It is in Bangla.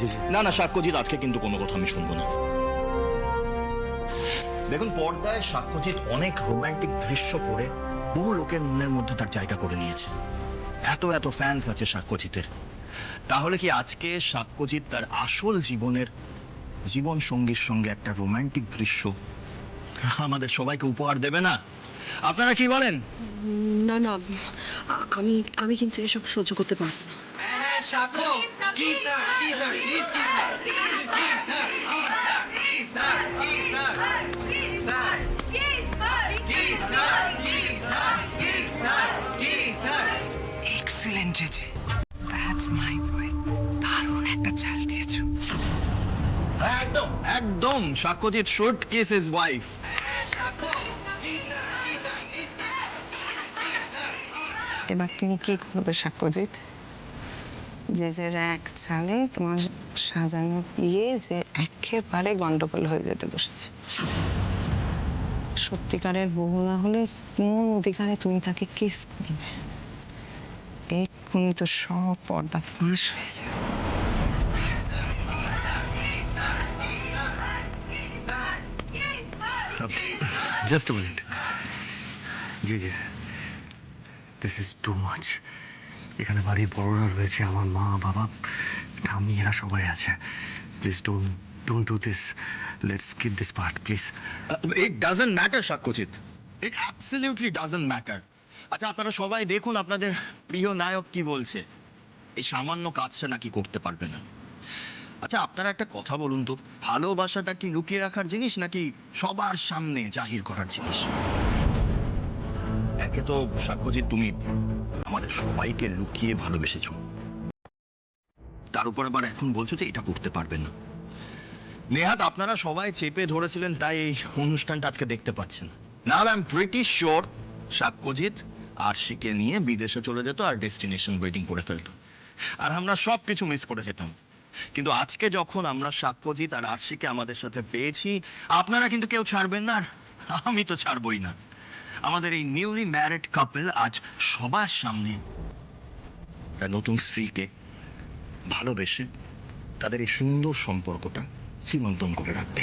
জি জি। না না সাক্ষ্যজিৎ, আজকে কিন্তু কোনো কথা আমি শুনবো না। দেখুন, পর্দায় সাক্ষ্যজিৎ অনেক রোমান্টিক দৃশ্য করে বহু লোকের মনের মধ্যে তার জায়গা করে নিয়েছে। এত এত ফ্যান্স আছে সাক্ষ্যজিতের। তাহলে কি আজকে সাক্ষ্যজিৎ তার আসল জীবনের জীবন সঙ্গীর সঙ্গে একটা রোমান্টিক দৃশ্য আমাদের সবাইকে উপহার দেবে না? আপনারা কি বলেন? না না, আমি আমি কিন্তু এসব সহ্য করতে পারবো না। এক্সিলেন্ট জেজে, দ্যাটস মাই বয়। দারুণ একটা চাল দিয়েছো। একদম একদম, সাক্ষ্যজিৎ শুড কিস হিজ ওয়াইফ। এবার তুমি কি করবে সাক্ষ্যজিৎ? জেজের এক চালে তোমার সাজানো বিয়ে যে একেবারে গন্ডগোল হয়ে যেতে বসেছে। সত্যিকারের বউ না হলে কোন অধিকারে তুমি তাকে কিস করবে? এক্ষুনি তো সব পর্দা ফাঁস হয়েছে। Just a minute. G G, this is too much. এখানে বাড়ির বড়রা রয়েছে, আমার মা বাবা ঠাম্মি, এরা সবাই আছে। Please don't don't do this. Let's skip this part please. It doesn't matter Sakshyajit, it absolutely doesn't matter. আচ্ছা, আপনারা সবাই দেখুন আপনাদের প্রিয় নায়ক কি বলছে, এই সামান্য কাজটা নাকি করতে পারবে না। আচ্ছা, আপনারা একটা কথা বলুন তো, ভালোবাসাটা কি লুকিয়ে রাখার জিনিস নাকি সবার সামনে জাহির করার জিনিস? একে তো সাক্ষ্যজিৎ, তুমি আমাদের সবাইকে লুকিয়ে ভালোবেসেছ, তার উপর আবার এখন বলছো যে এটা করতে পারবে না। নেহাত আপনারা সবাই চেপে ধরেছিলেন তাই এই অনুষ্ঠানটা আজকে দেখতে পাচ্ছেন। Now I am pretty sure Sakshyajit আরশিকে নিয়ে বিদেশে চলে যেত আর ডেস্টিনেশন ওয়েডিং করে ফেলতো, আর আমরা সব কিছু মিস করে যেতাম। কিন্তু আজকে যখন আমরা সাক্ষ্যজিৎ আর আরশিকে আমাদের সাথে পেয়েছি, আপনারা কিন্তু কেউ ছাড়বেন না, আর আমি তো ছাড়বই না। আমাদের এই নিউলি ম্যারিড কাপল আজ সবার সামনে তার নতুন স্ত্রীকে ভালোবেসে তাদের এই সুন্দর সম্পর্কটা সীমন্তন করে রাখবে।